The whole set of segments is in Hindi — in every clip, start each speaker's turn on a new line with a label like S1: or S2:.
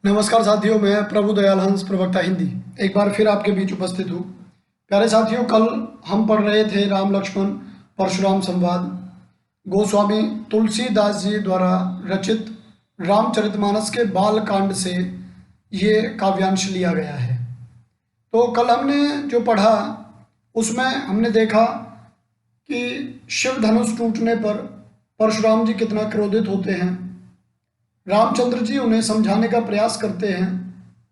S1: नमस्कार साथियों, मैं प्रभु दयाल हंस प्रवक्ता हिंदी एक बार फिर आपके बीच उपस्थित हूँ। प्यारे साथियों, कल हम पढ़ रहे थे राम लक्ष्मण परशुराम संवाद। गोस्वामी तुलसीदास जी द्वारा रचित रामचरितमानस के बाल कांड से ये काव्यांश लिया गया है। तो कल हमने जो पढ़ा उसमें हमने देखा कि शिव धनुष टूटने पर परशुराम जी कितना क्रोधित होते हैं। रामचंद्र जी उन्हें समझाने का प्रयास करते हैं,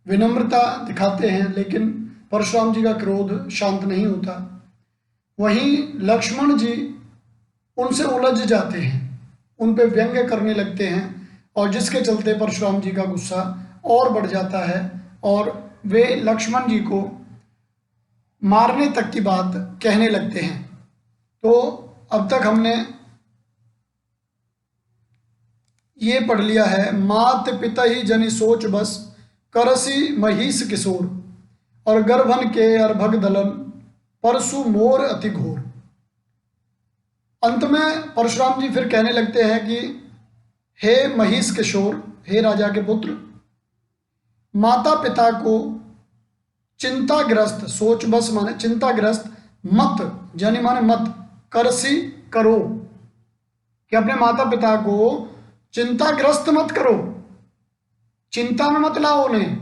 S1: विनम्रता दिखाते हैं, लेकिन परशुराम जी का क्रोध शांत नहीं होता। वहीं लक्ष्मण जी उनसे उलझ जाते हैं, उन पे व्यंग्य करने लगते हैं और जिसके चलते परशुराम जी का गुस्सा और बढ़ जाता है और वे लक्ष्मण जी को मारने तक की बात कहने लगते हैं। तो अब तक हमने ये पढ़ लिया है, मात पिता ही जनि सोच बस, करसी महिष किशोर, और गर्भन के अर्भग दलन, परसु मोर अति घोर। अंत में परशुराम जी फिर कहने लगते हैं कि हे महिष किशोर, हे राजा के पुत्र, माता पिता को चिंताग्रस्त, सोच बस माने चिंताग्रस्त, मत जनि माने मत, करसी करो, कि अपने माता पिता को चिंताग्रस्त मत करो, चिंता में मत लाओ उन्हें।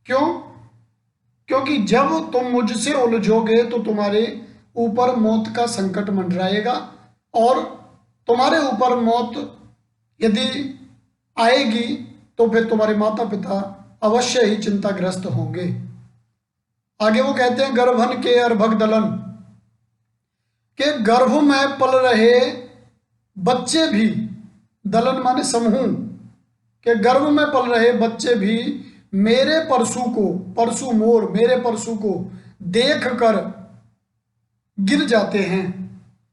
S1: क्यों? क्योंकि जब तुम मुझसे उलझोगे तो तुम्हारे ऊपर मौत का संकट मंडराएगा और तुम्हारे ऊपर मौत यदि आएगी तो फिर तुम्हारे माता पिता अवश्य ही चिंताग्रस्त होंगे। आगे वो कहते हैं, गर्भन के अर्भक दलन, के गर्भ में पल रहे बच्चे भी, दलन माने समूह, के गर्भ में पल रहे बच्चे भी मेरे परशु को, परशु मोर, मेरे परशु को देख कर गिर जाते हैं।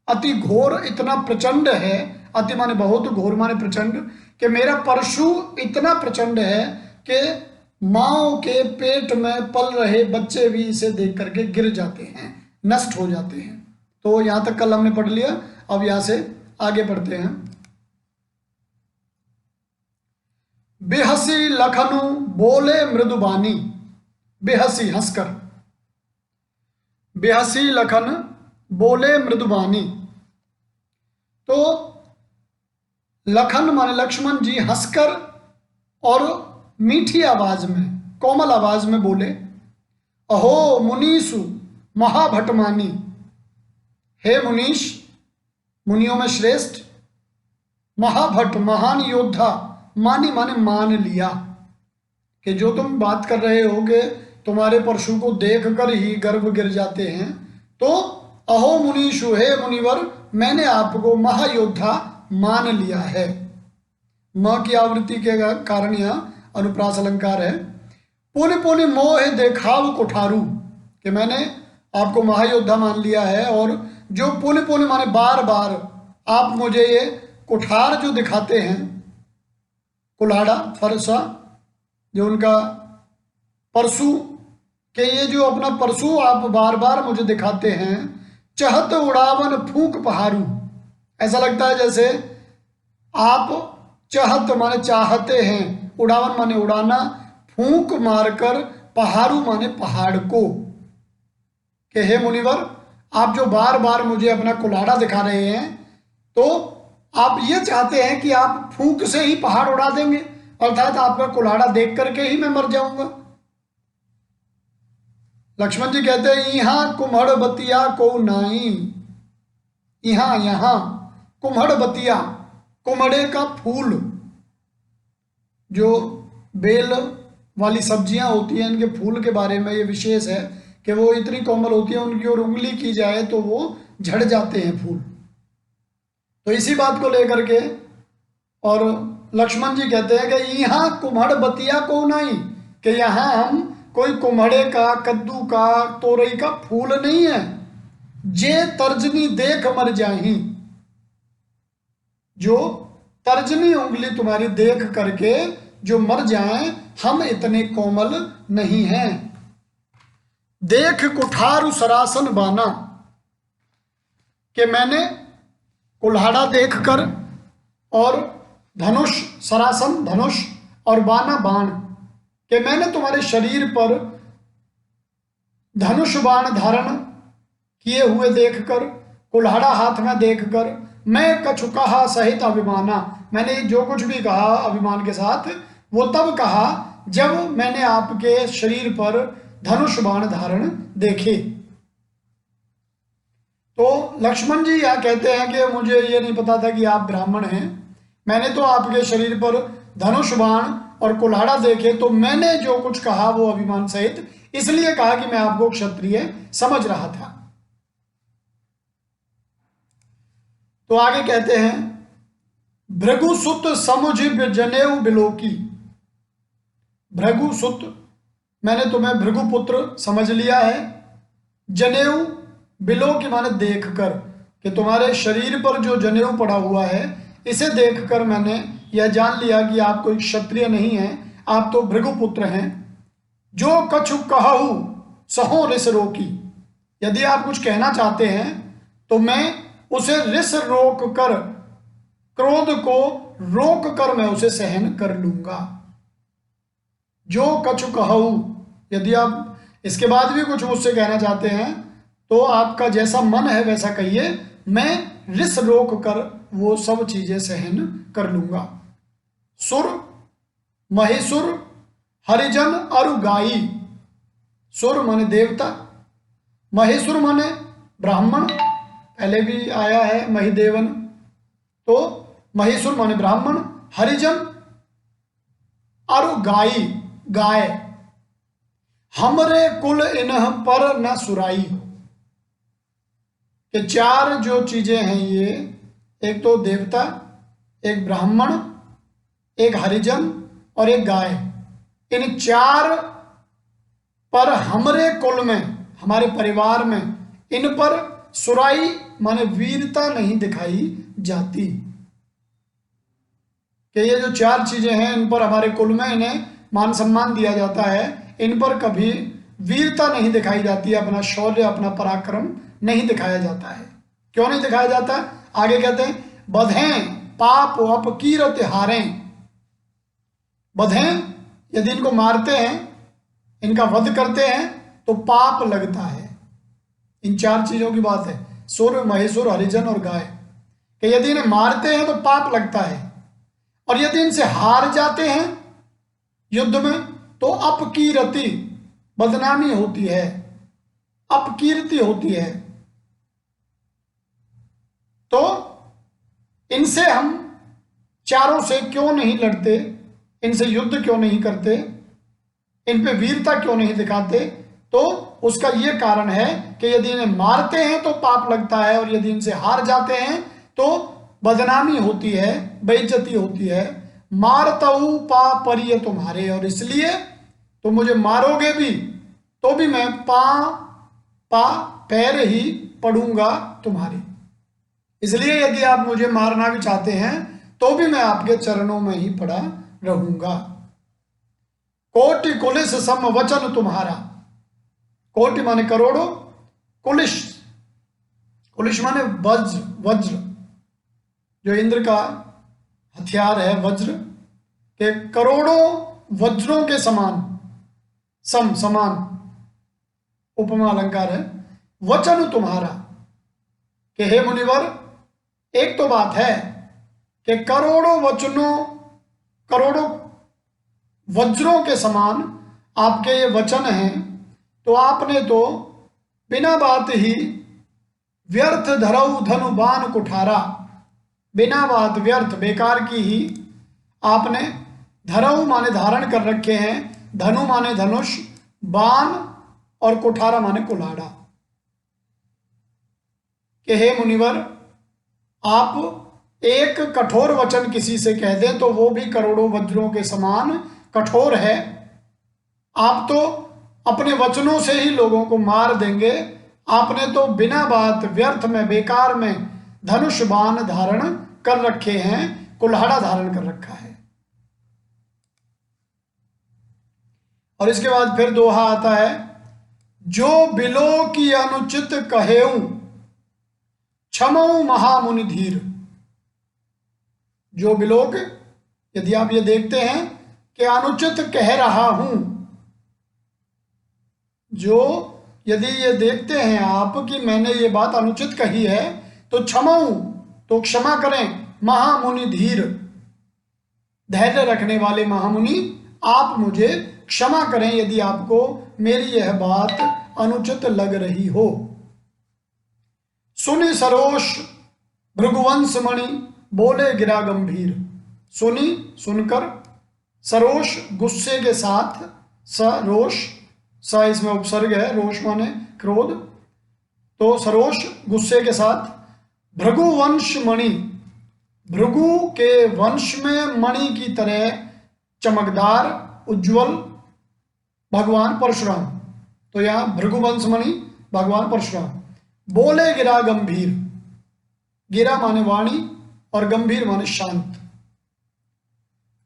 S1: अति घोर इतना प्रचंड है, अति माने बहुत, घोर माने प्रचंड, कि मेरा परशु इतना प्रचंड है कि माओ के पेट में पल रहे बच्चे भी इसे देख करके गिर जाते हैं, नष्ट हो जाते हैं। तो यहां तक कल हमने पढ़ लिया। अब यहां से आगे पढ़ते हैं। बेहसी लखनु बोले मृदुबानी, बेहसी हंसकर, बेहसी लखन बोले मृदुबानी। तो लखन माने लक्ष्मण जी हंसकर और मीठी आवाज में, कोमल आवाज में बोले, अहो मुनीसु महाभटमानी, हे मुनीश, मुनियों में श्रेष्ठ, महाभट महान योद्धा, मानी माने मान लिया, कि जो तुम बात कर रहे होगे तुम्हारे परशु को देख कर ही गर्भ गिर जाते हैं, तो अहो मुनीषु, हे मुनिवर, मैंने आपको महायोद्धा मान लिया है। म की आवृत्ति के कारण यहाँ अनुप्रास अलंकार है। पुनि पुनि मोह देखाव कुठारू, कि मैंने आपको महायोद्धा मान लिया है, और जो पुनि पुनि माने बार बार आप मुझे ये कुठार जो दिखाते हैं, कुल्हाड़ा फरसा जो उनका परशु, के ये जो अपना परशु आप बार बार मुझे दिखाते हैं, चहत उड़ावन फूंक पहाड़ू, ऐसा लगता है जैसे आप चहत माने चाहते हैं, उड़ावन माने उड़ाना, फूंक मारकर पहाड़ू माने पहाड़ को, कि हे मुनिवर, आप जो बार बार मुझे अपना कुल्हाड़ा दिखा रहे हैं, तो आप ये चाहते हैं कि आप फूंक से ही पहाड़ उड़ा देंगे, अर्थात आपका कुल्हाड़ा देख करके ही मैं मर जाऊंगा। लक्ष्मण जी कहते हैं, यहां कुम्हड़ बतिया को नाई, यहां यहां कुम्हड़ बतिया, कुम्हड़े का फूल, जो बेल वाली सब्जियां होती हैं, इनके फूल के बारे में ये विशेष है कि वो इतनी कोमल होती है, उनकी ओर उंगली की जाए तो वो झड़ जाते हैं फूल। तो इसी बात को लेकर के और लक्ष्मण जी कहते हैं कि यहाँ कुम्हड़ बतिया को नहीं, कि यहाँ हम कोई कुम्हड़े का, कद्दू का, तोरई का फूल नहीं है, जे तर्जनी देख मर जाही, जो तर्जनी उंगली तुम्हारी देख करके जो मर जाएं, हम इतने कोमल नहीं हैं। देख कुठारु सरासन बाना, कि मैंने कुल्हाड़ा देखकर और धनुष, सरासन धनुष, और बाना बाण, कि मैंने तुम्हारे शरीर पर धनुष बाण धारण किए हुए देखकर, कुल्हाड़ा हाथ में देखकर, मैं कछु कहा सहित अभिमाना, मैंने जो कुछ भी कहा अभिमान के साथ, वो तब कहा जब मैंने आपके शरीर पर धनुष बाण धारण देखे। तो लक्ष्मण जी यह कहते हैं कि मुझे ये नहीं पता था कि आप ब्राह्मण हैं, मैंने तो आपके शरीर पर धनुष बाण और कुल्हाड़ा देखे, तो मैंने जो कुछ कहा वो अभिमान सहित इसलिए कहा कि मैं आपको क्षत्रिय समझ रहा था। तो आगे कहते हैं भृगुसुत समुझिब जनेऊ बिलोकी। भृगुसुत, मैंने तुम्हें भृगुपुत्र समझ लिया है। जनेऊ, बिलोकी माने देखकर, कि तुम्हारे शरीर पर जो जनेऊ पड़ा हुआ है इसे देखकर मैंने यह जान लिया कि आप कोई क्षत्रिय नहीं हैं, आप तो भृगुपुत्र हैं। जो कछु कहूँ सहो रिस रोकी, यदि आप कुछ कहना चाहते हैं तो मैं उसे रिस रोक कर, क्रोध को रोक कर मैं उसे सहन कर लूंगा। जो कछु कहूँ, यदि आप इसके बाद भी कुछ मुझसे कहना चाहते हैं तो आपका जैसा मन है वैसा कहिए, मैं रिस रोक कर वो सब चीजें सहन कर लूंगा। सुर, महिसुर, हरिजन और गाई। सुर माने देवता, महिसुर माने ब्राह्मण, पहले भी आया है महिदेवन, तो महिसुर माने ब्राह्मण, हरिजन और गाई, गाय। हमरे कुल इन्ह पर न सुराई, कि चार जो चीजें हैं ये, एक तो देवता, एक ब्राह्मण, एक हरिजन और एक गाय, इन चार पर हमरे कुल में, हमारे परिवार में, इन पर सुराई माने वीरता नहीं दिखाई जाती। कि ये जो चार चीजें हैं इन पर हमारे कुल में इन्हें मान सम्मान दिया जाता है, इन पर कभी वीरता नहीं दिखाई जाती, अपना शौर्य अपना पराक्रम नहीं दिखाया जाता है। क्यों नहीं दिखाया जाता? आगे कहते हैं बधें पाप अपकीरत हारें। बधें, यदि इनको मारते हैं, इनका वध करते हैं तो पाप लगता है। इन चार चीजों की बात है, सुर, महेश्वर, हरिजन और गाय, कि यदि इन्हें मारते हैं तो पाप लगता है, और यदि इनसे हार जाते हैं युद्ध में तो अपकीरति, बदनामी होती है, अपकीर्ति होती है। तो इनसे हम चारों से क्यों नहीं लड़ते, इनसे युद्ध क्यों नहीं करते, इन पे वीरता क्यों नहीं दिखाते? तो उसका यह कारण है कि यदि इन्हें मारते हैं तो पाप लगता है, और यदि इनसे हार जाते हैं तो बदनामी होती है, बेइज्जती होती है। मारतऊ पा परिय तुम्हारे, और इसलिए तुम मुझे मारोगे भी तो भी मैं पैर ही पड़ूंगा तुम्हारे। इसलिए यदि आप मुझे मारना भी चाहते हैं तो भी मैं आपके चरणों में ही पड़ा रहूंगा। कोटि कुलिस सम वचन तुम्हारा। कोटि माने करोड़ों, कुलिश, कुलिश माने वज्र, वज्र जो इंद्र का हथियार है, वज्र के करोड़ों वज्रों के समान, सम समान उपमा अलंकार है। वचन तुम्हारा, कि हे मुनिवर, एक तो बात है कि करोड़ों वचनों, करोड़ों वज्रों के समान आपके ये वचन हैं, तो आपने तो बिना बात ही व्यर्थ धरऊ धनु बाण कुठारा, बिना बात व्यर्थ बेकार की ही आपने धरऊ माने धारण कर रखे हैं, धनु माने धनुष, बाण और कुठारा माने कुल्हाड़ा। कि हे मुनिवर, आप एक कठोर वचन किसी से कह दें तो वो भी करोड़ों वज्रों के समान कठोर है। आप तो अपने वचनों से ही लोगों को मार देंगे। आपने तो बिना बात व्यर्थ में, बेकार में धनुष बाण धारण कर रखे हैं, कुल्हाड़ा धारण कर रखा है। और इसके बाद फिर दोहा आता है, जो बिलो की अनुचित कहेऊ क्षमऊ महामुनि धीर। जो बिलोक, यदि आप ये देखते हैं कि अनुचित कह रहा हूं, जो यदि ये देखते हैं आप कि मैंने ये बात अनुचित कही है तो क्षमाऊं, तो क्षमा करें। महामुनि धीर, धैर्य रखने वाले महामुनि, आप मुझे क्षमा करें यदि आपको मेरी यह बात अनुचित लग रही हो। सुनि सरोष भृगुवंश मणि, बोले गिरा गंभीर। सुनी, सुनकर, सरोष गुस्से के साथ, सरोष, स इसमें उपसर्ग है, रोष माने क्रोध, तो सरोष गुस्से के साथ, भृगुवंश मणि, भृगु के वंश में मणि की तरह चमकदार उज्जवल भगवान परशुराम, तो यहां भृगुवंश मणि भगवान परशुराम। बोले गिरा गंभीर, गिरा माने वाणी और गंभीर माने शांत।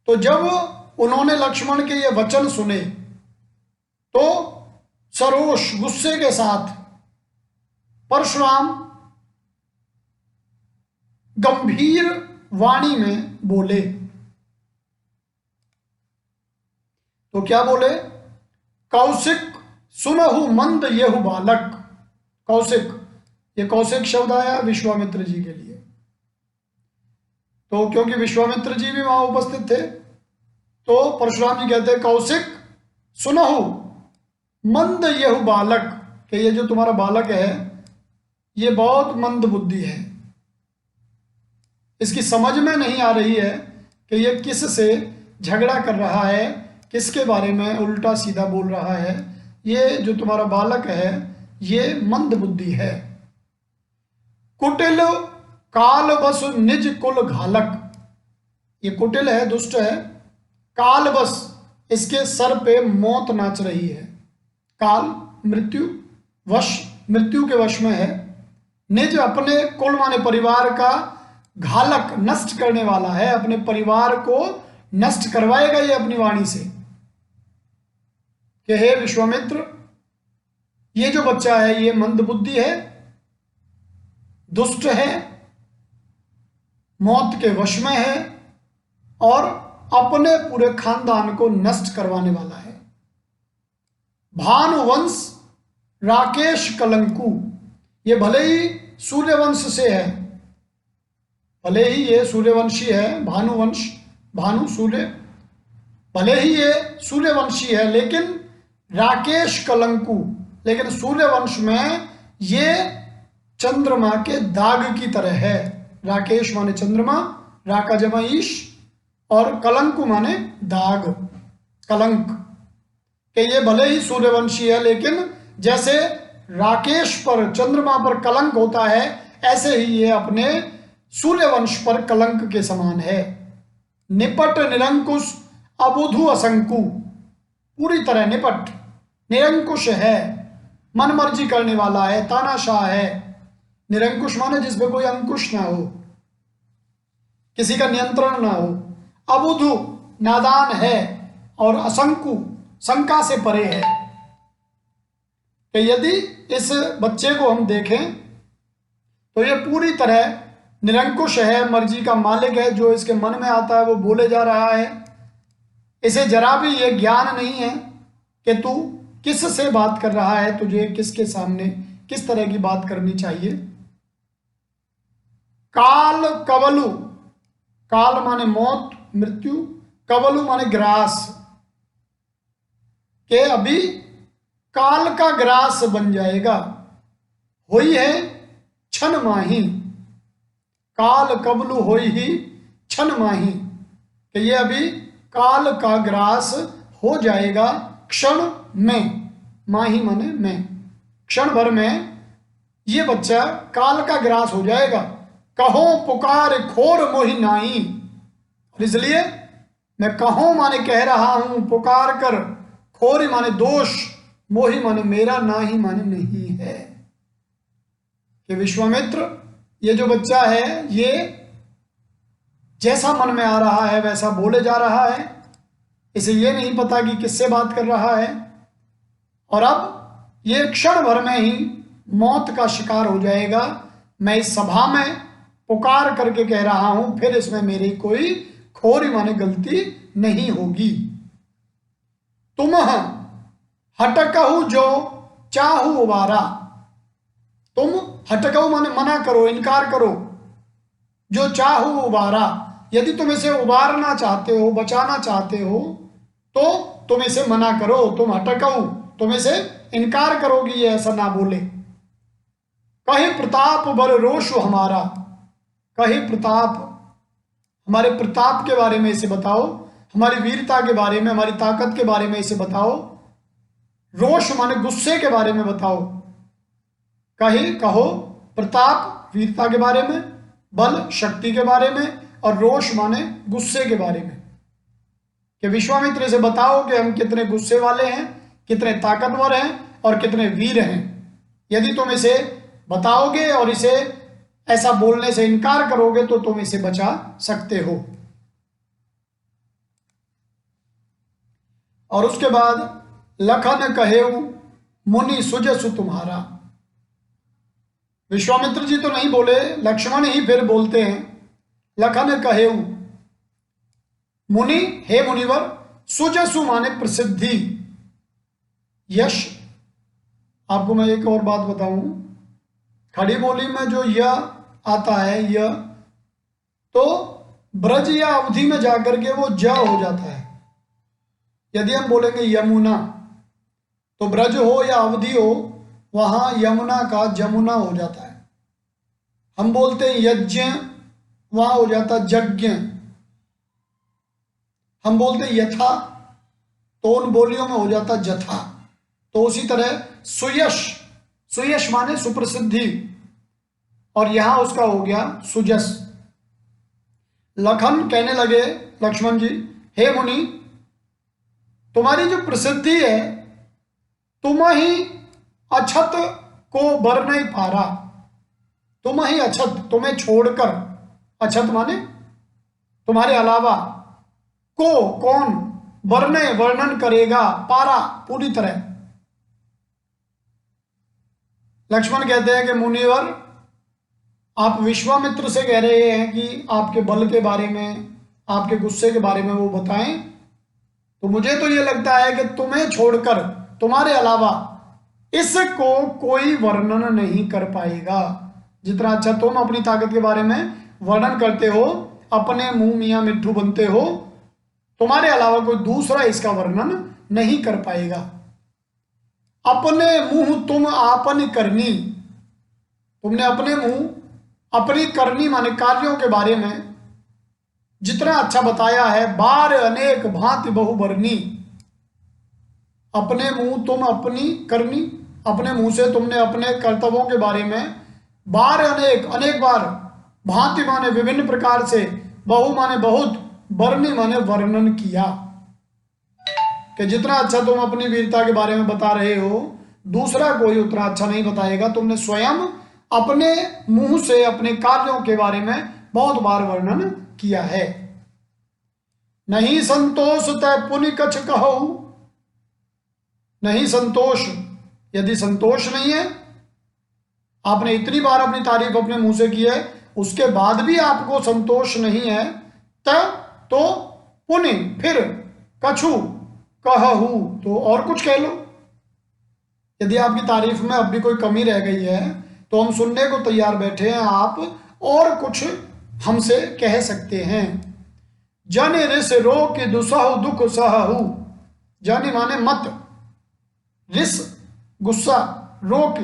S1: तो जब उन्होंने लक्ष्मण के ये वचन सुने तो सरोष गुस्से के साथ परशुराम गंभीर वाणी में बोले। तो क्या बोले? कौशिक सुनहु मंद येहु बालक। कौशिक, ये कौशिक शब्द आया विश्वामित्र जी के लिए, तो क्योंकि विश्वामित्र जी भी वहां उपस्थित थे, तो परशुराम जी कहते हैं कौशिक सुनहु मंद येहु बालक, कि ये जो तुम्हारा बालक है ये बहुत मंद बुद्धि है, इसकी समझ में नहीं आ रही है कि ये किस से झगड़ा कर रहा है, किसके बारे में उल्टा सीधा बोल रहा है। ये जो तुम्हारा बालक है ये मंद बुद्धि है। कुटिल काल बस निज कुल घालक, ये कुटिल है, दुष्ट है। काल बस, इसके सर पे मौत नाच रही है। काल मृत्यु, वश मृत्यु के वश में है। निज अपने कुल माने परिवार का, घालक नष्ट करने वाला है, अपने परिवार को नष्ट करवाएगा ये अपनी वाणी से कि हे विश्वामित्र, ये जो बच्चा है ये मंद बुद्धि है, दुष्ट है, मौत के वश में है और अपने पूरे खानदान को नष्ट करवाने वाला है। भानुवंश राकेश कलंकु, ये भले ही सूर्यवंश से है, भले ही ये सूर्यवंशी है, भानुवंश, भानु सूर्य, भले ही ये सूर्यवंशी है लेकिन राकेश कलंकु, लेकिन सूर्यवंश में ये चंद्रमा के दाग की तरह है। राकेश माने चंद्रमा, राका जमा ईश, और कलंकु माने दाग, कलंक, कि ये भले ही सूर्यवंशी है लेकिन जैसे राकेश पर, चंद्रमा पर कलंक होता है, ऐसे ही ये अपने सूर्यवंश पर कलंक के समान है। निपट निरंकुश अबुधु असंकु, पूरी तरह निपट, निरंकुश है, मन मर्जी करने वाला है, तानाशाह है। निरंकुश माने जिसमें कोई अंकुश ना हो, किसी का नियंत्रण ना हो। अबुधु नादान है, और असंकु शंका से परे है। कि यदि इस बच्चे को हम देखें तो ये पूरी तरह निरंकुश है, मर्जी का मालिक है, जो इसके मन में आता है वो बोले जा रहा है। इसे जरा भी ये ज्ञान नहीं है कि तू किस से बात कर रहा है, तुझे किसके सामने किस तरह की बात करनी चाहिए। काल कवलु, काल माने मौत, मृत्यु, कवलु माने ग्रास, के अभी काल का ग्रास बन जाएगा। होई है क्षण माही, काल कबलु होई ही क्षण माही, कि ये अभी काल का ग्रास हो जाएगा क्षण में। माही माने में, क्षण भर में ये बच्चा काल का ग्रास हो जाएगा। कहो पुकार खोर मोहि नाही, और इसलिए मैं कहो माने कह रहा हूं, पुकार कर, खोर माने दोष, मोहि माने मेरा, नाही माने नहीं है। कि विश्वामित्र, ये जो बच्चा है ये जैसा मन में आ रहा है वैसा बोले जा रहा है, इसे ये नहीं पता कि किससे बात कर रहा है, और अब ये क्षण भर में ही मौत का शिकार हो जाएगा। मैं इस सभा में पुकार करके कह रहा हूं, फिर इसमें मेरी कोई खोरी माने गलती नहीं होगी। तुम हटकहु जो चाहू उबारा। तुम हटकहु माने मना करो, इनकार करो, जो चाहू उबारा, यदि तुम इसे उबारना चाहते हो, बचाना चाहते हो, तो तुम इसे मना करो। तुम हटकहु, तुम इसे इनकार करोगी, ये ऐसा ना बोले। कहे प्रताप बर रोष हमारा, कहे प्रताप, हमारे प्रताप के बारे में इसे बताओ, हमारी वीरता के बारे में, हमारी ताकत के बारे में इसे बताओ। रोष माने गुस्से के बारे में बताओ। कहे कहो, प्रताप वीरता के बारे में, बल शक्ति के बारे में, और रोष माने गुस्से के बारे में, कि विश्वामित्र से बताओ कि हम कितने गुस्से वाले हैं, कितने ताकतवर हैं और कितने वीर हैं। यदि तुम इसे बताओगे और इसे ऐसा बोलने से इनकार करोगे तो तुम इसे बचा सकते हो। और उसके बाद लखन कहेऊ मुनि सुजसु तुम्हारा। विश्वामित्र जी तो नहीं बोले, लक्ष्मण ही फिर बोलते हैं। लखन कहेऊ, मुनि, हे मुनिवर, सुजसु माने प्रसिद्धि, यश। आपको मैं एक और बात बताऊं, खड़ी बोली में जो यह आता है, यह तो ब्रज या अवधि में जाकर के वो ज हो जाता है। यदि हम बोलेंगे यमुना, तो ब्रज हो या अवधि हो, वहां यमुना का जमुना हो जाता है। हम बोलते हैं यज्ञ, वहां हो जाता यज्ञ। हम बोलते हैं यथा, तो उन बोलियों में हो जाता जथा। तो उसी तरह सुयश, सुयश माने सुप्रसिद्धि, और यहां उसका हो गया सुजस। लखन कहने लगे, लक्ष्मण जी, हे मुनि, तुम्हारी जो प्रसिद्धि है, तुम ही अछत को बर नहीं पारा। तुम ही अछत, तुम्हें छोड़कर, अछत माने तुम्हारे अलावा, को कौन, वर्णे वर्णन करेगा, पारा पूरी तरह। लक्ष्मण कहते हैं कि मुनिवर, आप विश्वामित्र से कह रहे हैं कि आपके बल के बारे में, आपके गुस्से के बारे में वो बताएं, तो मुझे तो ये लगता है कि तुम्हें छोड़कर, तुम्हारे अलावा इसको कोई वर्णन नहीं कर पाएगा। जितना अच्छा तुम अपनी ताकत के बारे में वर्णन करते हो, अपने मुंह मियां मिट्ठू बनते हो, तुम्हारे अलावा कोई दूसरा इसका वर्णन नहीं कर पाएगा। अपने मुंह तुम आपन करनी, तुमने अपने मुंह अपनी करनी माने कार्यों के बारे में जितना अच्छा बताया है, बार अनेक भांति बहुबरनी। अपने मुंह तुम अपनी करनी, अपने मुंह से तुमने अपने कर्तव्यों के बारे में बार अनेक, अनेक बार, भांति माने विभिन्न प्रकार से, बहु माने बहुत, बरनी माने वर्णन किया। कि जितना अच्छा तुम अपनी वीरता के बारे में बता रहे हो, दूसरा कोई उतना अच्छा नहीं बताएगा। तुमने स्वयं अपने मुंह से अपने कार्यों के बारे में बहुत बार वर्णन किया है। नहीं संतोष तय पुनि कछ कहूं, नहीं संतोष, यदि संतोष नहीं है, आपने इतनी बार अपनी तारीफ अपने मुंह से की है, उसके बाद भी आपको संतोष नहीं है, तो पुनि, फिर, कछु कहू, तो और कुछ कह लो। यदि आपकी तारीफ में अब भी कोई कमी रह गई है, तो हम सुनने को तैयार बैठे हैं, आप और कुछ हमसे कह सकते हैं। जन रिस रो के दुसहु दुख सहु, जन माने मत, रिस गुस्सा, रोक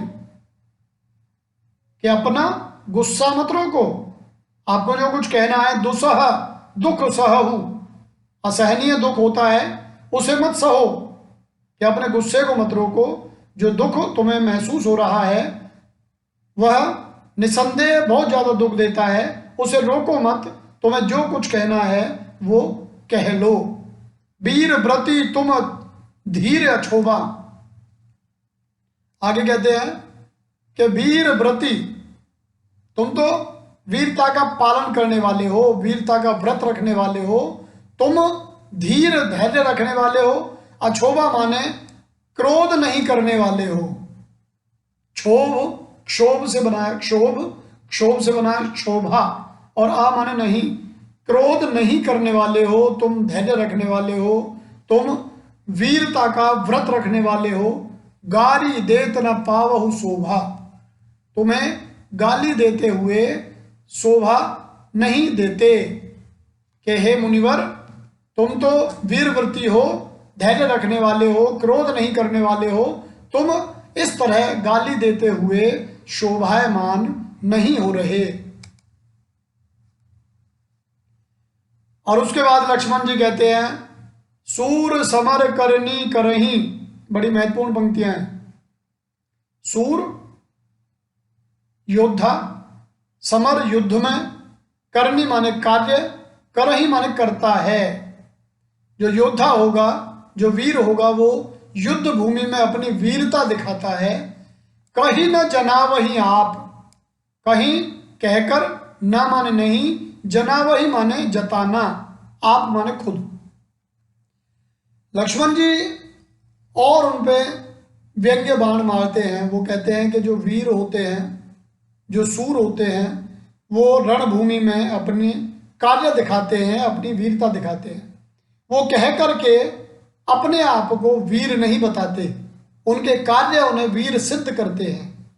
S1: कि अपना गुस्सा मत रोको, आपको जो कुछ कहना है, दुसह दुख सहु, असहनीय दुख होता है उसे मत सहो, कि अपने गुस्से को मत रोको। जो दुख तुम्हें महसूस हो रहा है वह निसंदेह बहुत ज्यादा दुख देता है, उसे रोको मत। तुम्हें जो कुछ कहना है वो कह लो। वीर व्रति तुम धीर अछोबा, आगे कहते हैं कि वीर व्रति, तुम तो वीरता का पालन करने वाले हो, वीरता का व्रत रखने वाले हो, तुम धीर धैर्य रखने वाले हो। अछोबा माने क्रोध नहीं करने वाले हो। क्षोभ, क्षोभ से बनाया क्षोभ, क्षोभ से बनाया क्षोभा, और आ माने नहीं, क्रोध नहीं करने वाले हो, तुम धैर्य रखने वाले हो, तुम वीरता का व्रत रखने वाले हो, गारी देत न पावहु शोभा, तुम्हें गाली देते हुए शोभा नहीं देते। कि हे मुनिवर, तुम तो वीरव्रती हो, धैर्य रखने वाले हो, क्रोध नहीं करने वाले हो, तुम इस तरह गाली देते हुए शोभायमान नहीं हो रहे। और उसके बाद लक्ष्मण जी कहते हैं, सूर समर करनी करही, बड़ी महत्वपूर्ण पंक्तियां हैं। सूर योद्धा, समर युद्ध में, करनी माने कार्य, करही माने करता है। जो योद्धा होगा, जो वीर होगा, वो युद्ध भूमि में अपनी वीरता दिखाता है। कहीं न जनावही आप, कहीं कहकर, ना माने नहीं, जनावही माने जताना, आप माने खुद। लक्ष्मण जी और उन पे व्यंग्य बाण मारते हैं। वो कहते हैं कि जो वीर होते हैं, जो सूर होते हैं, वो रणभूमि में अपनी कार्य दिखाते हैं, अपनी वीरता दिखाते हैं। वो कह करके अपने आप को वीर नहीं बताते, उनके कार्य उन्हें वीर सिद्ध करते हैं।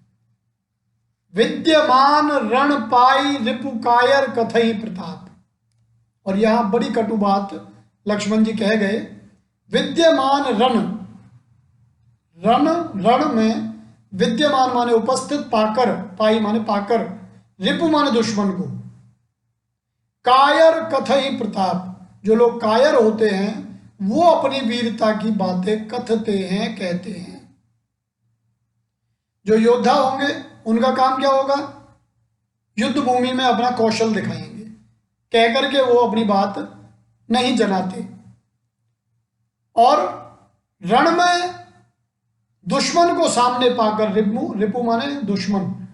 S1: विद्यमान रण पाई रिपु कायर कथई प्रताप। और यहां बड़ी कटु बात लक्ष्मण जी कह गए। विद्यमान रण, रण में विद्यमान माने उपस्थित, पाकर, पाई माने पाकर, रिपु माने दुश्मन को, कायर कथई प्रताप, जो लोग कायर होते हैं वो अपनी वीरता की बातें कथते हैं, कहते हैं। जो योद्धा होंगे उनका काम क्या होगा? युद्ध भूमि में अपना कौशल दिखाएंगे, कह करके वो अपनी बात नहीं जनाते। और रण में दुश्मन को सामने पाकर, रिपु माने दुश्मन,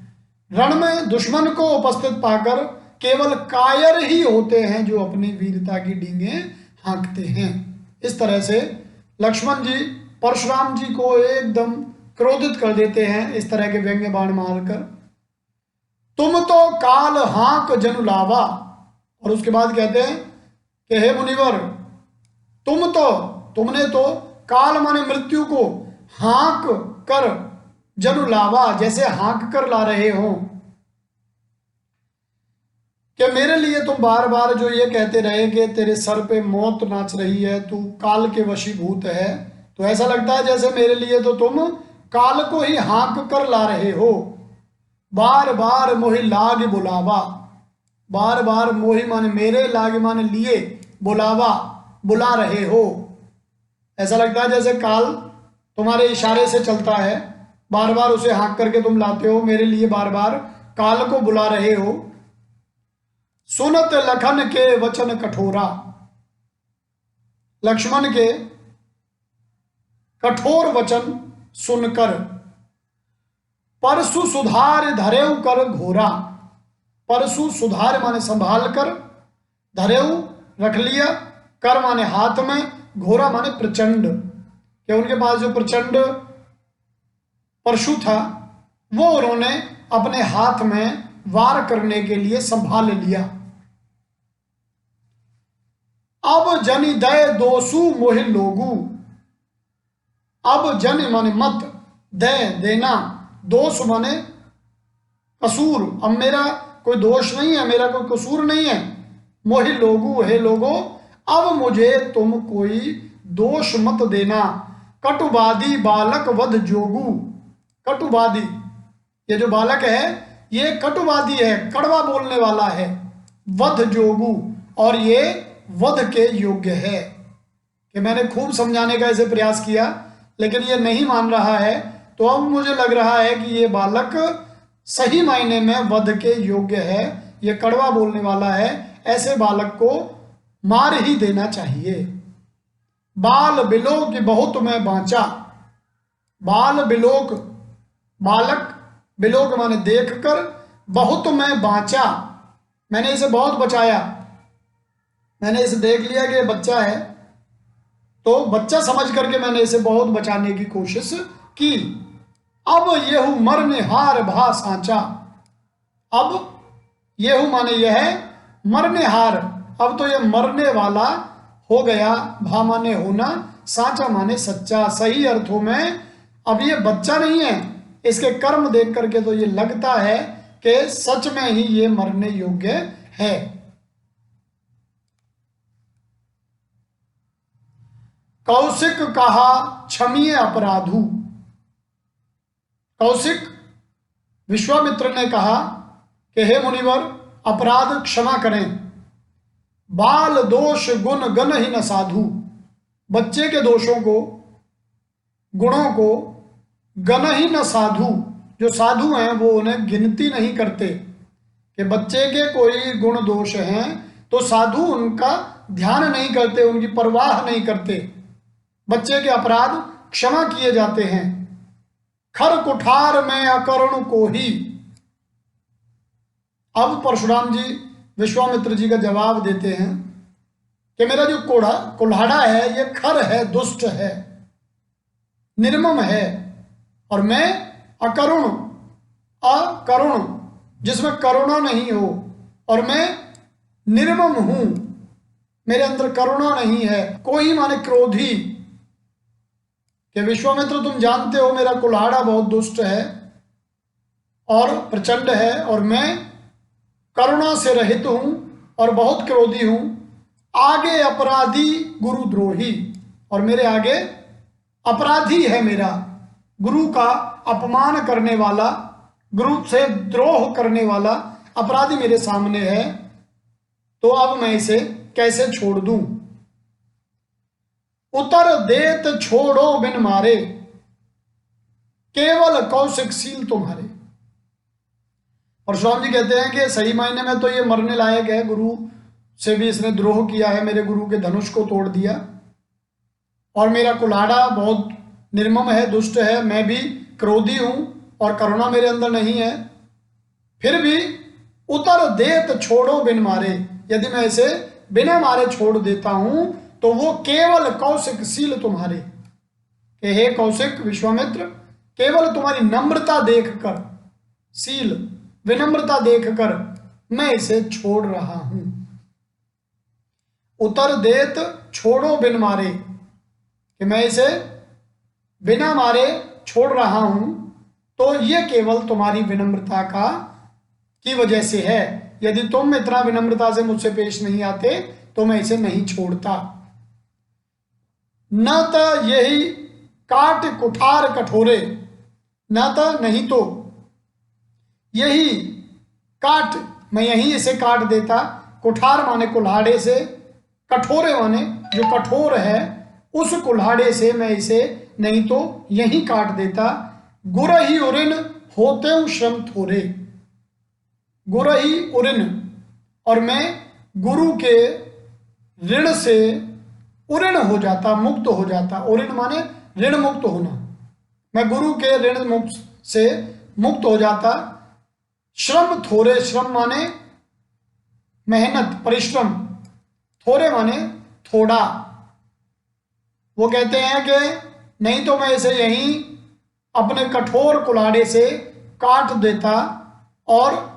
S1: रण में दुश्मन को उपस्थित पाकर केवल कायर ही होते हैं जो अपनी वीरता की डींगे हाँकते हैं। इस तरह से लक्ष्मण जी परशुराम जी को एकदम क्रोधित कर देते हैं, इस तरह के व्यंग्य बाण मारकर। तुम तो काल हाँक जनु लावा। और उसके बाद कहते हैं कि हे मुनिवर, तुमने तो काल माने मृत्यु को हाँक कर जनु लावा, जैसे हाँक कर ला रहे हो। कि मेरे लिए तुम बार बार जो ये कहते रहे कि तेरे सर पे मौत नाच रही है, तू काल के वशीभूत है, तो ऐसा लगता है जैसे मेरे लिए तो तुम काल को ही हाँक कर ला रहे हो। बार बार मोहि लाग बुलावा, बार बार मोहि माने मेरे, लाग माने लिए, बुलावा बुला रहे हो। ऐसा लगता है जैसे काल तुम्हारे इशारे से चलता है, बार बार उसे हाँक करके तुम लाते हो, मेरे लिए बार बार काल को बुला रहे हो। सुनत लखन के वचन कठोरा, लक्ष्मण के कठोर वचन सुनकर, परसु सुधार धरेऊ कर घोरा। परसु सुधार माने संभाल कर, धरेऊ रख लिया, कर माने हाथ में, घोरा माने प्रचंड, कि उनके पास जो प्रचंड परशु था वो उन्होंने अपने हाथ में वार करने के लिए संभाल लिया। अब जनि दय दोसु मोहि लोगु। अब जन माने मत, दय देना, दोष माने कसूर, अब मेरा कोई दोष नहीं है, मेरा कोई कसूर नहीं है। मोहि लोगु, हे लोगो, अब मुझे तुम कोई दोष मत देना। कटुवादी बालक वध जोगु। कटुवादी, ये जो बालक है ये कटुवादी है, कड़वा बोलने वाला है। वध जोगु, और ये वध के योग्य है। कि मैंने खूब समझाने का इसे प्रयास किया लेकिन ये नहीं मान रहा है, तो अब मुझे लग रहा है कि ये बालक सही मायने में वध के योग्य है, ये कड़वा बोलने वाला है। ऐसे बालक को मार ही देना चाहिए। बाल बिलोक बहुत मैं बांचा। बाल बिलोक, बालक, बिलोक माने देखकर, बहुत मैं बांचा, मैंने इसे बहुत बचाया, मैंने इसे देख लिया कि ये बच्चा है, तो बच्चा समझ करके मैंने इसे बहुत बचाने की कोशिश की। अब येहू मरने हार भा सांचा। अब येहू माने यह, मरने हार, अब तो ये मरने वाला हो गया, भा माने होना, साचा माने सच्चा, सही अर्थों में। अब ये बच्चा नहीं है, इसके कर्म देख करके तो ये लगता है कि सच में ही ये मरने योग्य है। कौशिक कहा क्षमीय अपराधु। कौशिक विश्वामित्र ने कहा कि हे मुनिवर, अपराध क्षमा करें। बाल दोष गुण गण ही न साधु। बच्चे के दोषों को, गुणों को गण ही न साधु, जो साधु हैं वो उन्हें गिनती नहीं करते कि बच्चे के कोई गुण दोष हैं तो साधु उनका ध्यान नहीं करते, उनकी परवाह नहीं करते। बच्चे के अपराध क्षमा किए जाते हैं। खर कुठार में अकरुण को ही। अब परशुराम जी विश्वामित्र जी का जवाब देते हैं कि मेरा जो कुल्हाड़ा है ये खर है, दुष्ट है, निर्मम है, और मैं अकरुण जिसमें करुणा नहीं हो, और मैं निर्मम हूं, मेरे अंदर करुणा नहीं है। कोई माने क्रोधी, कि विश्वामित्र तुम जानते हो मेरा कुल्हाड़ा बहुत दुष्ट है और प्रचंड है, और मैं करुणा से रहित हूं और बहुत क्रोधी हूं। आगे अपराधी गुरुद्रोही, और मेरे आगे अपराधी है मेरा, गुरु का अपमान करने वाला, गुरु से द्रोह करने वाला अपराधी मेरे सामने है। तो अब मैं इसे कैसे छोड़ दूं? उतर देत छोड़ो बिन मारे, केवल कौशिक सील तुम्हारे। परशुराम जी कहते हैं कि सही मायने में तो ये मरने लायक है, गुरु से भी इसने द्रोह किया है, मेरे गुरु के धनुष को तोड़ दिया, और मेरा कुल्हाड़ा बहुत निर्मम है, दुष्ट है, मैं भी क्रोधी हूं और करुणा मेरे अंदर नहीं है। फिर भी उतर देत छोड़ो बिन मारे, यदि मैं इसे बिना मारे छोड़ देता हूं तो वो केवल कौशिक सील तुम्हारे, कि हे कौशिक विश्वामित्र, केवल तुम्हारी नम्रता देखकर, सील विनम्रता देखकर मैं इसे छोड़ रहा हूं। उतर देत छोड़ो बिन मारे, कि मैं इसे बिना मारे छोड़ रहा हूं, तो ये केवल तुम्हारी विनम्रता की वजह से है। यदि तुम इतना विनम्रता से मुझसे पेश नहीं आते तो मैं इसे नहीं छोड़ता। न तो यही काट कुठार कठोरे, न तो नहीं तो यही काट, मैं यही इसे काट देता। कुठार माने कुल्हाड़े से, कठोरे माने जो कठोर है उस कुल्हाड़े से मैं इसे नहीं तो यही काट देता। गुरही उरिन होते श्रम थोरे, गुरही उरिन, और मैं गुरु के ऋण से उऋण हो जाता, मुक्त हो जाता। उऋण माने ऋण मुक्त होना, मैं गुरु के ऋण मुक्त से मुक्त हो जाता। श्रम थोरे, श्रम माने मेहनत, परिश्रम, थोरे माने थोड़ा। वो कहते हैं कि नहीं तो मैं इसे यहीं अपने कठोर कुल्हाड़े से काट देता, और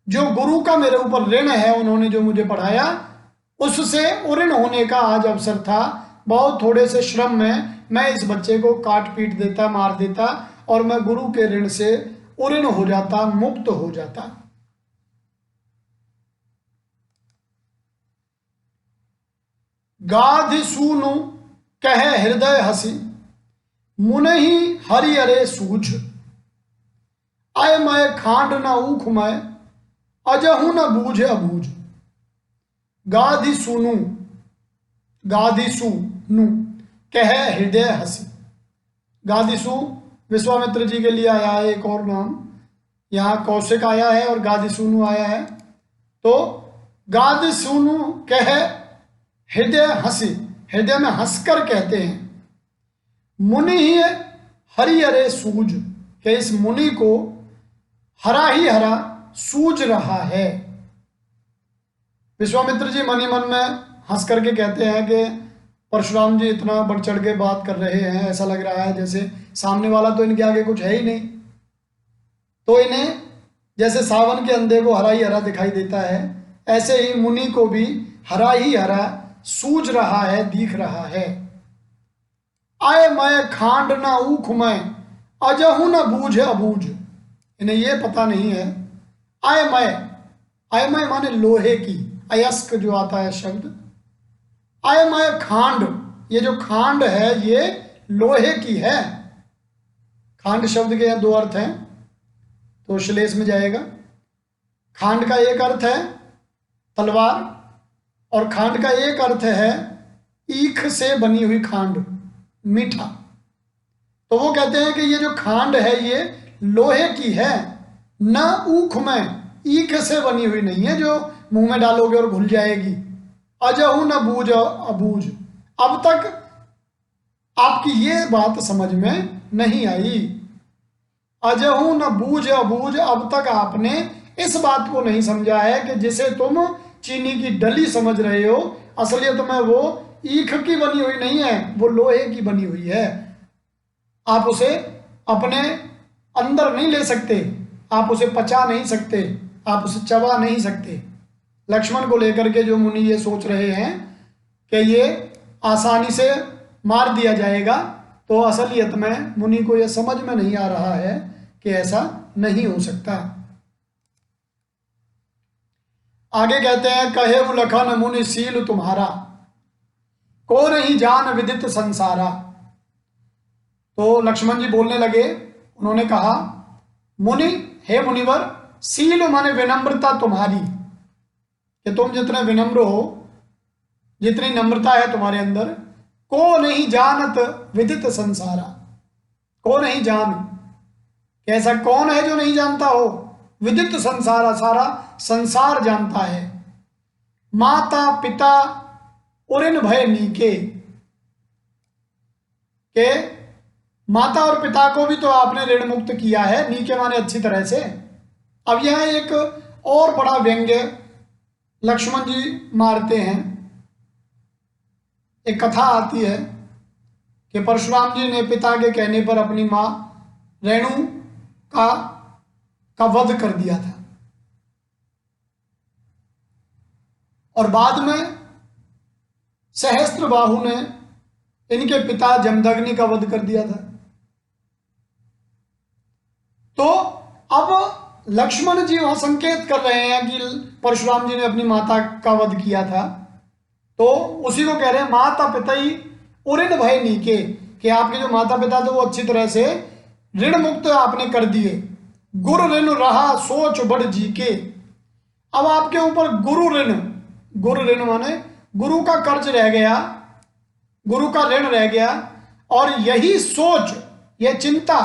S1: जो गुरु का मेरे ऊपर ऋण है, उन्होंने जो मुझे पढ़ाया, उससे उऋण होने का आज अवसर था। बहुत थोड़े से श्रम में मैं इस बच्चे को काट पीट देता, मार देता, और मैं गुरु के ऋण से उऋण हो जाता, मुक्त हो जाता। गाधि सूनु कह हृदय हसी, मुनहि हरि अरे सूझ। अय मैं खांड न ऊख मैं, अजहु न बूझ अबूझ। गाधि सुनु, गाधि सुनु कह हृदय हसी। गाधिसु विश्वामित्र जी के लिए आया है एक और नाम, यहाँ कौशिक आया है और गाधिसुनु आया है। तो गाधिसुनु कह हृदय हसी, हृदय में हंसकर कहते हैं। मुनि ही हरि हरे सूझ, कि इस मुनि को हरा ही हरा सूझ रहा है। विश्वामित्र जी मन ही मन में हंस करके कहते हैं कि परशुराम जी इतना बढ़ चढ़ के बात कर रहे हैं, ऐसा लग रहा है जैसे सामने वाला तो इनके आगे कुछ है ही नहीं। तो इन्हें जैसे सावन के अंधे को हरा ही हरा दिखाई देता है, ऐसे ही मुनि को भी हरा ही हरा सूझ रहा है, दिख रहा है। आय मैं खांड ना ऊख मैं, अजहू न बूझ अबूझ। इन्हें ये पता नहीं है आय मैं माने लोहे की, अयस्क जो आता है शब्द, आय मैं खांड, ये जो खांड है ये लोहे की है। खांड शब्द के यहाँ दो अर्थ हैं, तो श्लेष में जाएगा। खांड का एक अर्थ है तलवार, और खांड का एक अर्थ है ईख से बनी हुई खांड, मीठा। तो वो कहते हैं कि ये जो खांड है ये लोहे की है, न ऊख में, ईख से बनी हुई नहीं है जो मुंह में डालोगे और घुल जाएगी। अजहू न बूझ अबूझ, अब तक आपकी ये बात समझ में नहीं आई। अजहू न बूझ अबूझ, अब तक आपने इस बात को नहीं समझा है कि जिसे तुम चीनी की डली समझ रहे हो, असलियत में वो ईख की बनी हुई नहीं है, वो लोहे की बनी हुई है। आप उसे अपने अंदर नहीं ले सकते, आप उसे पचा नहीं सकते, आप उसे चबा नहीं सकते। लक्ष्मण को लेकर के जो मुनि ये सोच रहे हैं कि ये आसानी से मार दिया जाएगा, तो असलियत में मुनि को यह समझ में नहीं आ रहा है कि ऐसा नहीं हो सकता। आगे कहते हैं, कहे लखन मुनि सील तुम्हारा, को नहीं जान विदित संसारा। तो लक्ष्मण जी बोलने लगे, उन्होंने कहा, मुनि, हे मुनिवर, सील माने विनम्रता तुम्हारी, कि तुम जितने विनम्र हो, जितनी नम्रता है तुम्हारे अंदर, को नहीं जानत विदित संसारा। को नहीं जान, कैसा कौन है जो नहीं जानता हो, विदित संसारा, सारा संसार जानता है। माता पिता उरिन भय नीके, के माता और पिता को भी तो आपने ऋण मुक्त किया है, नीके माने अच्छी तरह से। अब यह एक और बड़ा व्यंग्य लक्ष्मण जी मारते हैं। एक कथा आती है कि परशुराम जी ने पिता के कहने पर अपनी मां रेणु का वध कर दिया था, और बाद में सहस्त्रबाहु ने इनके पिता जमदग्नि का वध कर दिया था। तो अब लक्ष्मण जी वहां संकेत कर रहे हैं कि परशुराम जी ने अपनी माता का वध किया था, तो उसी को कह रहे हैं, माता पिता ही उऋण भय नीके, कि आपके जो माता पिता थे वो अच्छी तरह से ऋण मुक्त आपने कर दिए। गुरु ऋण रहा सोच बढ़ जी के, अब आपके ऊपर गुरु ऋण माने गुरु का कर्ज रह गया, गुरु का ऋण रह गया, और यही सोच, यह चिंता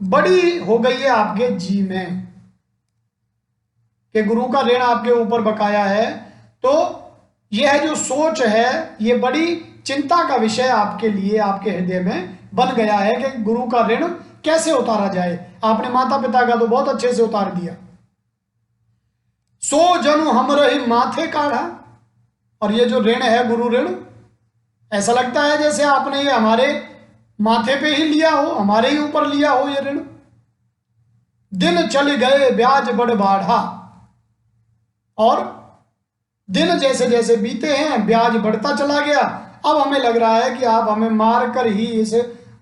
S1: बड़ी हो गई है आपके जी में कि गुरु का ऋण आपके ऊपर बकाया है। तो यह जो सोच है ये बड़ी चिंता का विषय आपके लिए, आपके हृदय में बन गया है कि गुरु का ऋण कैसे उतारा जाए। आपने माता पिता का तो बहुत अच्छे से उतार दिया। सो जनु हम रही माथे काढ़ा, और ये जो ऋण है गुरु ऋण, ऐसा लगता है जैसे आपने ये हमारे माथे पे ही लिया हो, हमारे ही ऊपर लिया हो ये ऋण। दिन चल गए ब्याज बढ़ बाढ़ा, और दिन जैसे जैसे बीते हैं ब्याज बढ़ता चला गया। अब हमें लग रहा है कि आप हमें मार कर ही इस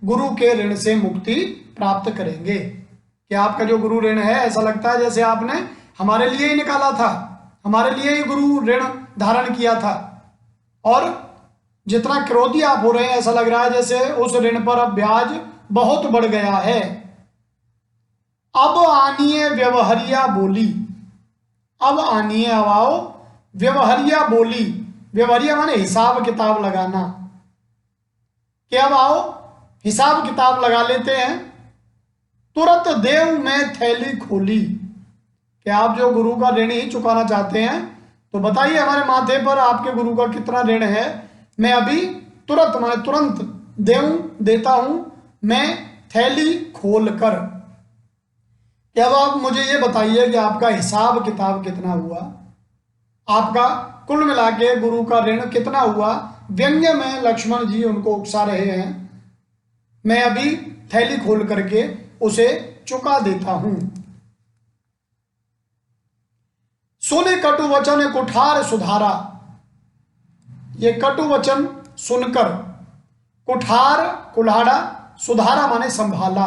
S1: गुरु के ऋण से मुक्ति प्राप्त करेंगे, कि आपका जो गुरु ऋण है ऐसा लगता है जैसे आपने हमारे लिए ही निकाला था, हमारे लिए ही गुरु ऋण धारण किया था, और जितना क्रोधी आप हो रहे हैं ऐसा लग रहा है जैसे उस ऋण पर अब ब्याज बहुत बढ़ गया है। अब आनिए व्यवहारिया बोली, अब आनिए, अब आओ, व्यवहारिया बोली, व्यवहारिया माने हिसाब किताब लगाना, कि अब आओ हिसाब किताब लगा लेते हैं। तुरंत देव में थैली खोली, कि आप जो गुरु का ऋण ही चुकाना चाहते हैं तो बताइए हमारे माथे पर आपके गुरु का कितना ऋण है, मैं अभी तुरंत माने तुरंत देता हूं मैं थैली खोल कर। अब आप मुझे ये बताइए कि आपका हिसाब किताब कितना हुआ, आपका कुल मिला के गुरु का ऋण कितना हुआ। व्यंग्य में लक्ष्मण जी उनको उकसा रहे हैं, मैं अभी थैली खोल करके उसे चुका देता हूं। सुने कटु वचन कुठार सुधारा, ये कटु वचन सुनकर कुठार कुल्हाड़ा, सुधारा माने संभाला।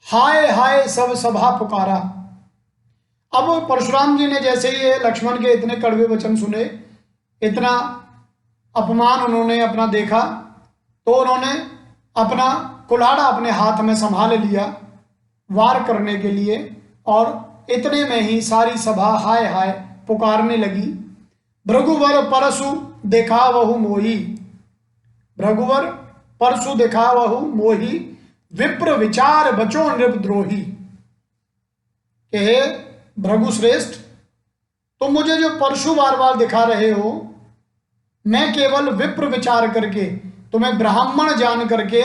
S1: हाय हाय सब सभा पुकारा। अब परशुराम जी ने जैसे ही लक्ष्मण के इतने कड़वे वचन सुने, इतना अपमान उन्होंने अपना देखा, तो उन्होंने अपना कुल्हाड़ा अपने हाथ में संभाल लिया वार करने के लिए, और इतने में ही सारी सभा हाय हाय पुकारने लगी। भृगुवर परशु देखा वहु मोही, भृगुवर परशु देखा वहु मोही, विप्र विचार बचो नृपद्रोही। कि हे भृगु श्रेष्ठ, तुम मुझे जो परशु बार बार दिखा रहे हो, मैं केवल विप्र विचार करके तुम्हें ब्राह्मण जान करके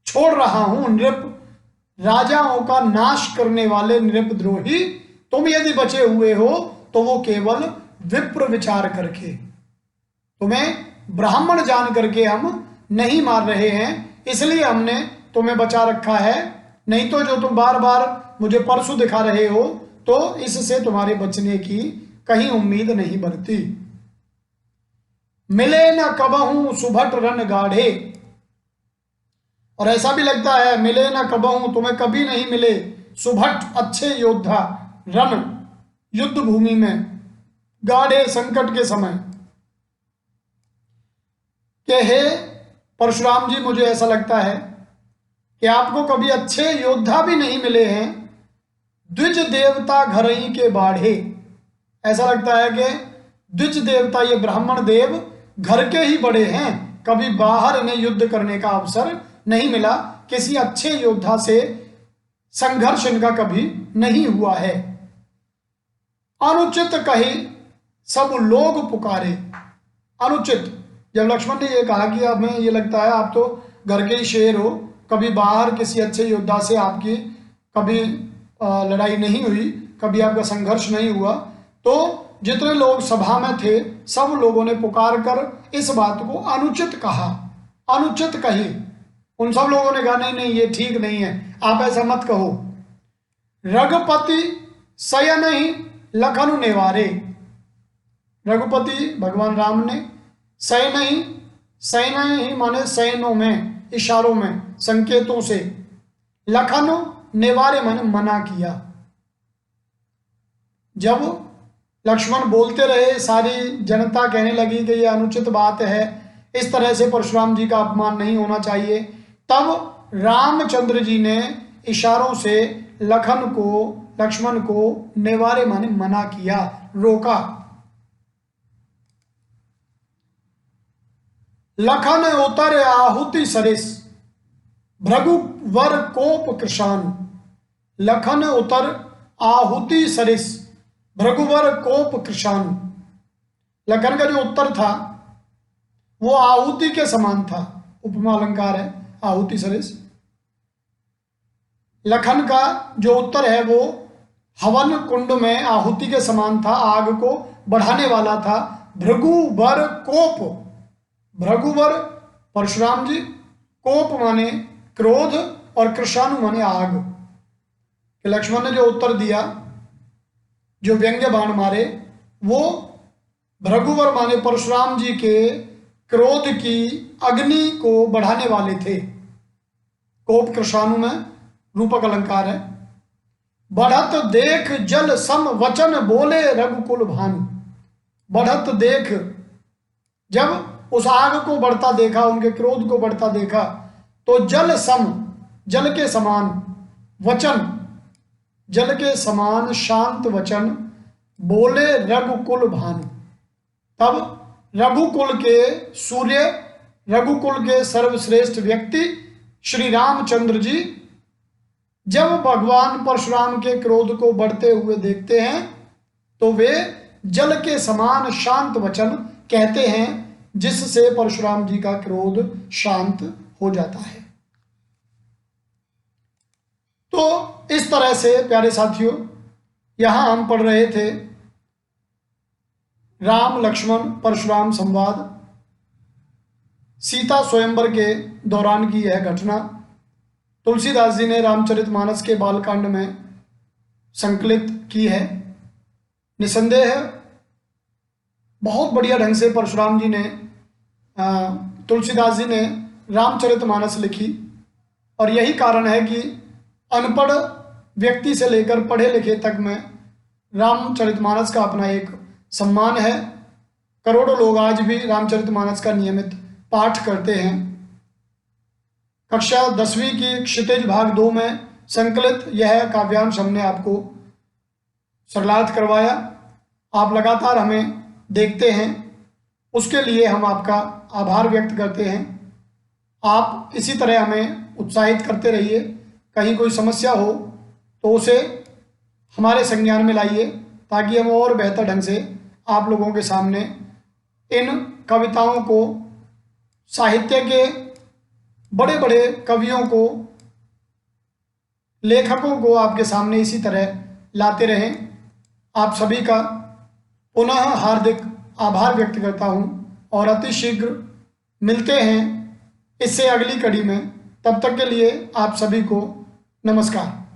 S1: छोड़ रहा हूं। नृप राजाओं का नाश करने वाले नृपद्रोही, तुम यदि बचे हुए हो तो वो केवल विप्र विचार करके, तुम्हें ब्राह्मण जान करके हम नहीं मार रहे हैं, इसलिए हमने तुम्हें बचा रखा है। नहीं तो जो तुम बार बार मुझे परशु दिखा रहे हो, तो इससे तुम्हारे बचने की कहीं उम्मीद नहीं बनती। मिले न कबहू सुभट रन गाढ़े, और ऐसा भी लगता है मिले न कबहू, तुम्हें कभी नहीं मिले सुभट अच्छे योद्धा, रन युद्ध भूमि में, गाढ़े संकट के समय। कि हे परशुराम जी, मुझे ऐसा लगता है कि आपको कभी अच्छे योद्धा भी नहीं मिले हैं। द्विज देवता घरई के बाढ़े, ऐसा लगता है कि द्विज देवता ये ब्राह्मण देव घर के ही बड़े हैं, कभी बाहर इन्हें युद्ध करने का अवसर नहीं मिला, किसी अच्छे योद्धा से संघर्ष इनका कभी नहीं हुआ है। अनुचित कही सब लोग पुकारे, अनुचित, जब लक्ष्मण ने ये कहा कि अब हमें ये लगता है आप तो घर के ही शेर हो, कभी बाहर किसी अच्छे योद्धा से आपकी कभी लड़ाई नहीं हुई, कभी आपका संघर्ष नहीं हुआ, तो जितने लोग सभा में थे सब लोगों ने पुकार कर इस बात को अनुचित कहा, अनुचित कही। उन सब लोगों ने कहा नहीं नहीं ये ठीक नहीं है, आप ऐसा मत कहो। रघुपति शयन ही लखन नेवारे, रघुपति भगवान राम ने शयन ही माने शयनों में, इशारों में, संकेतों से, लखन नेवारे माने मना किया। जब लक्ष्मण बोलते रहे, सारी जनता कहने लगी कि यह अनुचित बात है, इस तरह से परशुराम जी का अपमान नहीं होना चाहिए, तब रामचंद्र जी ने इशारों से लक्ष्मण को नेवारे माने मना किया, रोका। लखन उतर आहुति सरिस, भृगुवर कोप कृशानु। लखन उतर आहुति सरिस, भृगुवर कोप कृशानु। लखन का जो उत्तर था वो आहुति के समान था, उपमा अलंकार है आहुति सरिस। लखन का जो उत्तर है वो हवन कुंड में आहुति के समान था, आग को बढ़ाने वाला था। भृगुवर कोप, भृगुवर परशुराम जी, कोप माने क्रोध और कृशानु माने आग। कि लक्ष्मण ने जो उत्तर दिया, जो व्यंग्य बाण मारे, वो भृगुवर माने परशुराम जी के क्रोध की अग्नि को बढ़ाने वाले थे। कोप कृशानु में रूपक अलंकार है। बढ़त देख जल सम वचन बोले रघुकुल भानु। बढ़त देख, जब उस आग को बढ़ता देखा, उनके क्रोध को बढ़ता देखा, तो जल सम, जल के समान, वचन, जल के समान शांत वचन बोले रघुकुल भानु। तब रघुकुल के सूर्य, रघुकुल के सर्वश्रेष्ठ व्यक्ति श्री रामचंद्र जी जब भगवान परशुराम के क्रोध को बढ़ते हुए देखते हैं, तो वे जल के समान शांत वचन कहते हैं, जिससे परशुराम जी का क्रोध शांत हो जाता है। तो इस तरह से प्यारे साथियों, यहां हम पढ़ रहे थे राम लक्ष्मण परशुराम संवाद, सीता स्वयंवर के दौरान की यह घटना तुलसीदास जी ने रामचरितमानस के बालकांड में संकलित की है। निसंदेह बहुत बढ़िया ढंग से परशुराम जी ने तुलसीदास जी ने रामचरितमानस लिखी, और यही कारण है कि अनपढ़ व्यक्ति से लेकर पढ़े लिखे तक में रामचरितमानस का अपना एक सम्मान है। करोड़ों लोग आज भी रामचरितमानस का नियमित पाठ करते हैं। कक्षा 10वीं की क्षितिज भाग 2 में संकलित यह काव्यांश हमने आपको सरलार्थ करवाया। आप लगातार हमें देखते हैं, उसके लिए हम आपका आभार व्यक्त करते हैं। आप इसी तरह हमें उत्साहित करते रहिए। कहीं कोई समस्या हो तो उसे हमारे संज्ञान में लाइए, ताकि हम और बेहतर ढंग से आप लोगों के सामने इन कविताओं को, साहित्य के बड़े बड़े कवियों को, लेखकों को आपके सामने इसी तरह लाते रहें। आप सभी का पुनः हार्दिक आभार व्यक्त करता हूं, और अति शीघ्र मिलते हैं इससे अगली कड़ी में। तब तक के लिए आप सभी को नमस्कार।